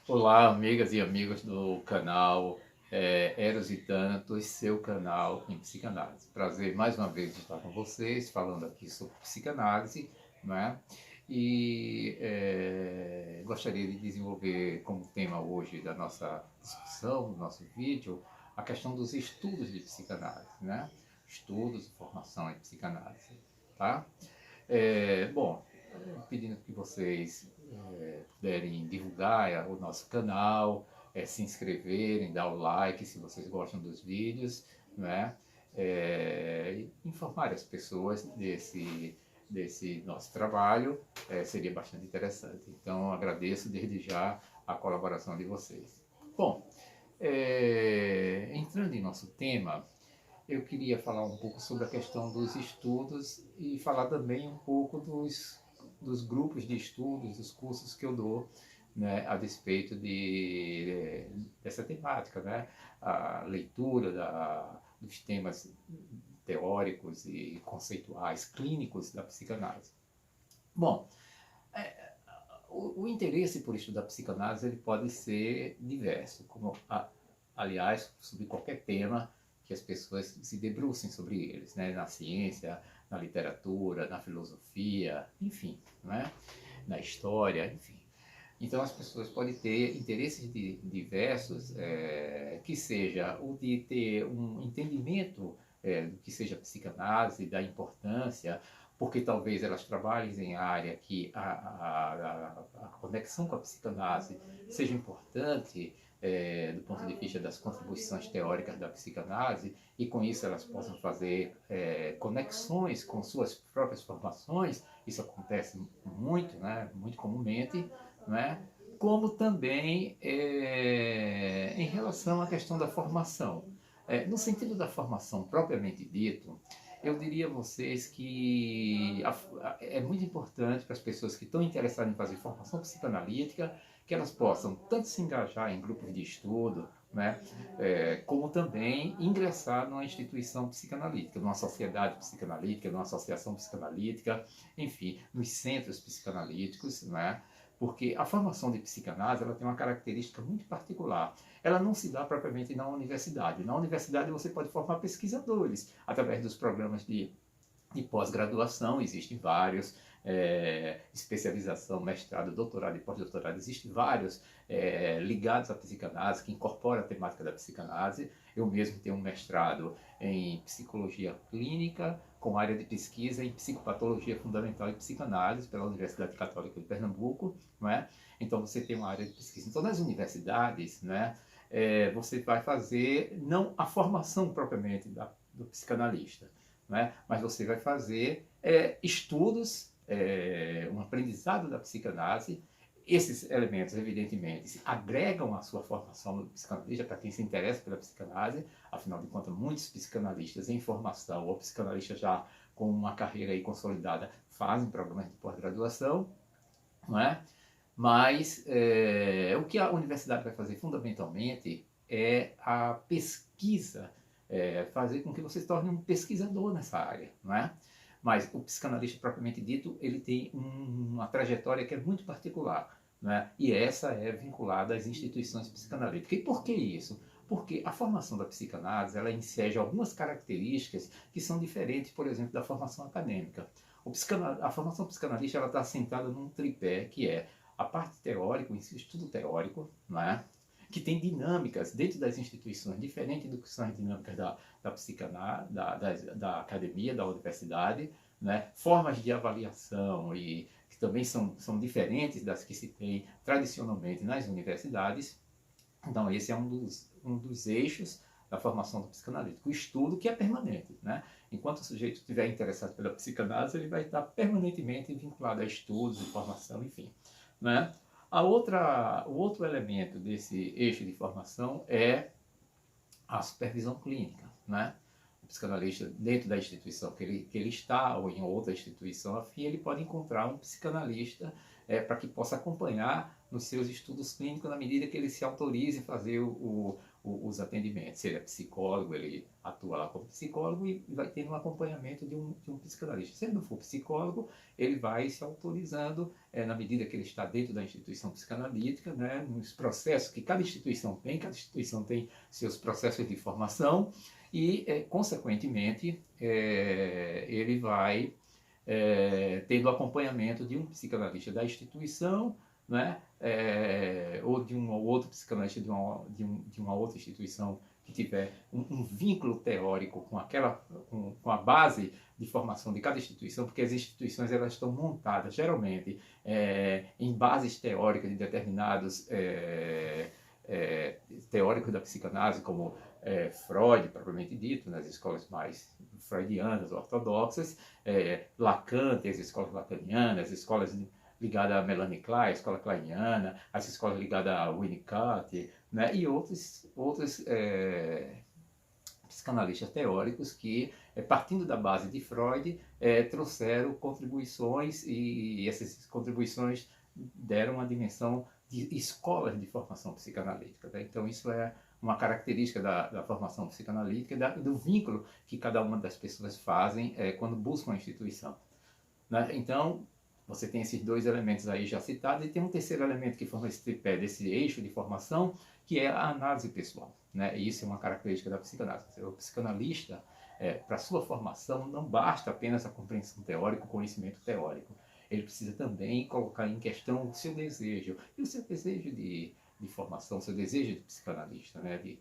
Olá, amigas e amigos do canal Eros e Thanatos, seu canal em psicanálise. Prazer mais uma vez estar com vocês, falando aqui sobre psicanálise, né? E gostaria de desenvolver como tema hoje da nossa discussão, do nosso vídeo, a questão dos estudos de psicanálise, né? Estudos e formação em psicanálise, tá? Bom, pedindo que vocês puderem divulgar o nosso canal, se inscreverem, dar o like se vocês gostam dos vídeos, né? Informar as pessoas desse nosso trabalho seria bastante interessante. Então, agradeço desde já a colaboração de vocês. Bom, entrando em nosso tema, eu queria falar um pouco sobre a questão dos estudos e falar também um pouco dos grupos de estudos, dos cursos que eu dou, né, a despeito dessa temática, né, a leitura dos temas teóricos e conceituais, clínicos da psicanálise. Bom, o interesse por estudar psicanálise ele pode ser diverso, aliás, sobre qualquer tema que as pessoas se debrucem sobre eles, né? Na ciência, na literatura, na filosofia, enfim, né? Na história, enfim. Então as pessoas podem ter interesses diversos, que seja o de ter um entendimento do que seja psicanálise, da importância, porque talvez elas trabalhem em área que a conexão com a psicanálise seja importante do ponto de vista das contribuições teóricas da psicanálise, e com isso elas possam fazer conexões com suas próprias formações. Isso acontece muito, né, muito comumente, né? Como também em relação à questão da formação. No sentido da formação propriamente dito, eu diria a vocês que é muito importante para as pessoas que estão interessadas em fazer formação psicanalítica que elas possam tanto se engajar em grupos de estudo, né, como também ingressar numa instituição psicanalítica, numa sociedade psicanalítica, numa associação psicanalítica, enfim, nos centros psicanalíticos, né, porque a formação de psicanálise ela tem uma característica muito particular. Ela não se dá propriamente na universidade. Na universidade você pode formar pesquisadores através dos programas de pós-graduação, existem vários, especialização, mestrado, doutorado e pós-doutorado, existem vários ligados à psicanálise, que incorporam a temática da psicanálise. Eu mesmo tenho um mestrado em psicologia clínica, com área de pesquisa em psicopatologia fundamental e psicanálise pela Universidade Católica de Pernambuco, não é? Então você tem uma área de pesquisa. Então nas universidades, né, você vai fazer não a formação propriamente do psicanalista, né? Mas você vai fazer estudos, um aprendizado da psicanálise. Esses elementos, evidentemente, se agregam à sua formação do psicanalista, para quem se interessa pela psicanálise. Afinal de contas, muitos psicanalistas em formação, ou psicanalistas já com uma carreira aí consolidada, fazem programas de pós-graduação, não é? Mas o que a universidade vai fazer fundamentalmente é a pesquisa, fazer com que você se torne um pesquisador nessa área, não é? Mas o psicanalista propriamente dito, ele tem uma trajetória que é muito particular, né? E essa é vinculada às instituições psicanalíticas. E por que isso? Porque a formação da psicanálise, ela enseja algumas características que são diferentes, por exemplo, da formação acadêmica. A formação psicanalista ela está assentada num tripé que é a parte teórica, o estudo teórico, não é? Que tem dinâmicas dentro das instituições, diferente do que são as dinâmicas da psicanálise, da academia, da universidade, né? Formas de avaliação e que também são diferentes das que se tem tradicionalmente nas universidades. Então, esse é um dos eixos da formação do psicanalítico. O estudo que é permanente, né? Enquanto o sujeito estiver interessado pela psicanálise, ele vai estar permanentemente vinculado a estudos, informação, enfim, né? O outro elemento desse eixo de formação é a supervisão clínica, né? O psicanalista, dentro da instituição que ele está, ou em outra instituição afim, ele pode encontrar um psicanalista para que possa acompanhar nos seus estudos clínicos, na medida que ele se autorize a fazer os atendimentos. Se ele é psicólogo, ele atua lá como psicólogo e vai ter um acompanhamento de um psicanalista. Se ele não for psicólogo, ele vai se autorizando, na medida que ele está dentro da instituição psicanalítica, né, nos processos que cada instituição tem seus processos de formação e, consequentemente, ele vai tendo acompanhamento de um psicanalista da instituição, né, ou de um ou outro psicanalista de uma outra instituição que tiver um vínculo teórico com a base de formação de cada instituição, porque as instituições elas estão montadas geralmente em bases teóricas de determinados teóricos da psicanálise, como Freud, propriamente dito, nas escolas mais freudianas, ortodoxas, Lacan, as escolas lacanianas, as escolas ligadas a Melanie Klein, a escola kleiniana, as escolas ligadas a Winnicott, né, e outros psicanalistas teóricos que, partindo da base de Freud, trouxeram contribuições e essas contribuições deram uma dimensão de escolas de formação psicanalítica. Tá? Então, isso é uma característica da formação psicanalítica e do vínculo que cada uma das pessoas fazem quando buscam a instituição. Né? Então, você tem esses dois elementos aí já citados, e tem um terceiro elemento que forma esse tripé desse eixo de formação, que é a análise pessoal. Né? E isso é uma característica da psicanálise. O psicanalista, para sua formação, não basta apenas a compreensão teórica, o conhecimento teórico. Ele precisa também colocar em questão o seu desejo, e o seu desejo de formação, o seu desejo de psicanalista, né? de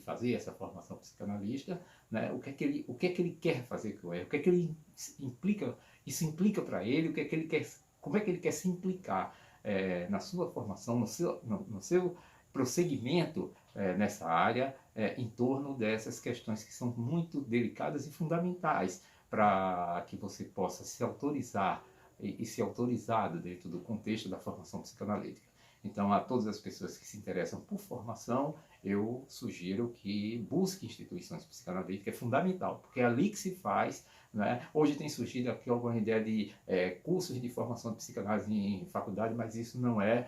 fazer essa formação psicanalista, né? o que é que ele quer fazer com ele, o que é que ele implica, isso implica para ele, o que é que ele quer, como é que ele quer se implicar na sua formação, no seu prosseguimento nessa área, em torno dessas questões que são muito delicadas e fundamentais para que você possa se autorizar e ser autorizado dentro do contexto da formação psicanalítica. Então, a todas as pessoas que se interessam por formação, eu sugiro que busque instituições psicanalíticas, é fundamental, porque é ali que se faz. Né? Hoje tem surgido aqui alguma ideia de cursos de formação de psicanálise em faculdade, mas isso não é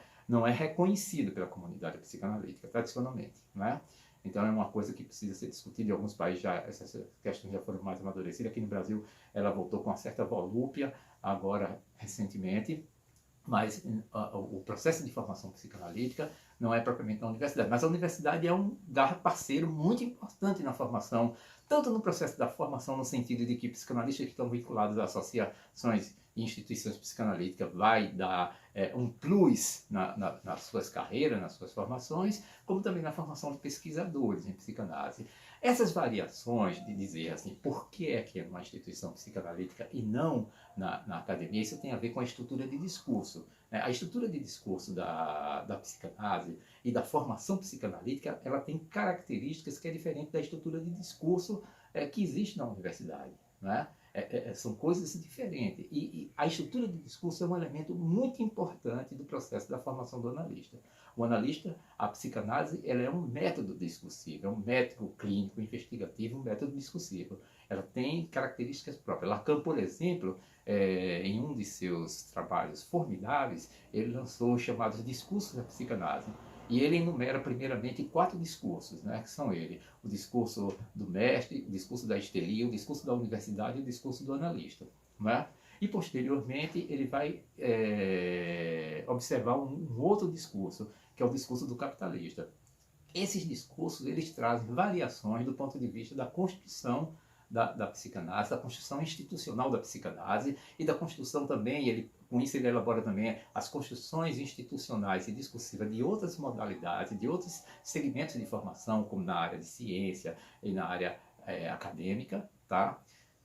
reconhecido pela comunidade psicanalítica, tradicionalmente. Né? Então é uma coisa que precisa ser discutida. Em alguns países essas questões já foram mais amadurecidas. Aqui no Brasil ela voltou com uma certa volúpia, agora recentemente, mas o processo de formação psicanalítica não é propriamente na universidade, mas a universidade é um parceiro muito importante na formação, tanto no processo da formação, no sentido de que psicanalistas que estão vinculados a associações e instituições psicanalíticas vai dar um plus nas suas carreiras, nas suas formações, como também na formação de pesquisadores em psicanálise. Essas variações de dizer assim, por que é uma instituição psicanalítica e não na academia, isso tem a ver com a estrutura de discurso. A estrutura de discurso da psicanálise e da formação psicanalítica, ela tem características que é diferente da estrutura de discurso que existe na universidade. Né? São coisas diferentes. E a estrutura de discurso é um elemento muito importante do processo da formação do analista. O analista, a psicanálise, ela é um método discursivo, é um método clínico, investigativo, um método discursivo. Ela tem características próprias. Lacan, por exemplo, em um de seus trabalhos formidáveis, ele lançou os chamados discursos da psicanálise. E ele enumera primeiramente 4 discursos, né, que são o discurso do mestre, o discurso da histeria, o discurso da universidade e o discurso do analista. Né? E posteriormente ele vai observar um outro discurso, que é o discurso do capitalista. Esses discursos eles trazem variações do ponto de vista da construção da psicanálise, da construção institucional da psicanálise e da construção também, com isso ele elabora também as construções institucionais e discursivas de outras modalidades, de outros segmentos de formação, como na área de ciência e na área acadêmica, tá?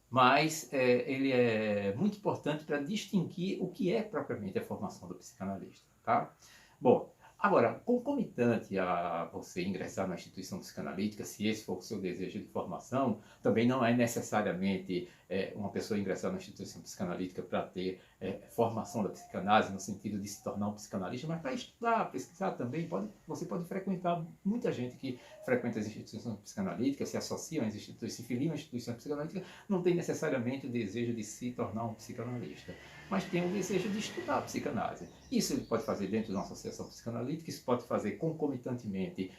Mas ele é muito importante para distinguir o que é propriamente a formação do psicanalista, tá? Bom, agora, concomitante a você ingressar na instituição psicanalítica, se esse for o seu desejo de formação, também não é necessariamente uma pessoa ingressar na instituição psicanalítica para ter formação da psicanálise, no sentido de se tornar um psicanalista, mas para estudar, pesquisar também. Você pode frequentar, muita gente que frequenta as instituições psicanalíticas, se associam às instituições, se filiam às instituições psicanalíticas, não tem necessariamente o desejo de se tornar um psicanalista. mas tem um desejo de estudar a psicanálise. Isso ele pode fazer dentro de uma associação psicanalítica, isso pode fazer concomitantemente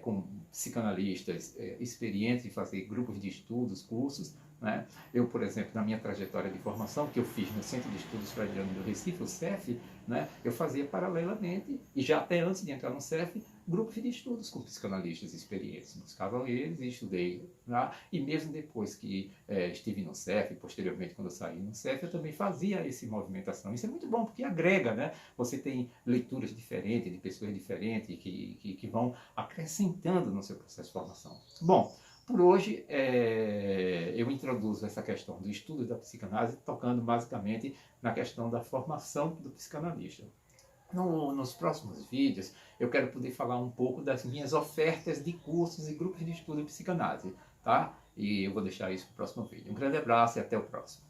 com psicanalistas experientes em fazer grupos de estudos, cursos, né? Eu, por exemplo, na minha trajetória de formação, que eu fiz no Centro de Estudos Freudianos do Recife, o CEF, né? Eu fazia paralelamente, e já até antes de entrar no CEF, grupos de estudos com psicanalistas experientes. Buscava eles e estudei lá. E mesmo depois que estive no CEF, posteriormente quando eu saí no CEF, eu também fazia essa movimentação. Isso é muito bom, porque agrega, né? Você tem leituras diferentes, de pessoas diferentes, que vão acrescentando no seu processo de formação. Bom, por hoje, eu introduzo essa questão do estudo da psicanálise, tocando basicamente na questão da formação do psicanalista. Nos próximos vídeos, eu quero poder falar um pouco das minhas ofertas de cursos e grupos de estudo em psicanálise, tá? E eu vou deixar isso para o próximo vídeo. Um grande abraço e até o próximo.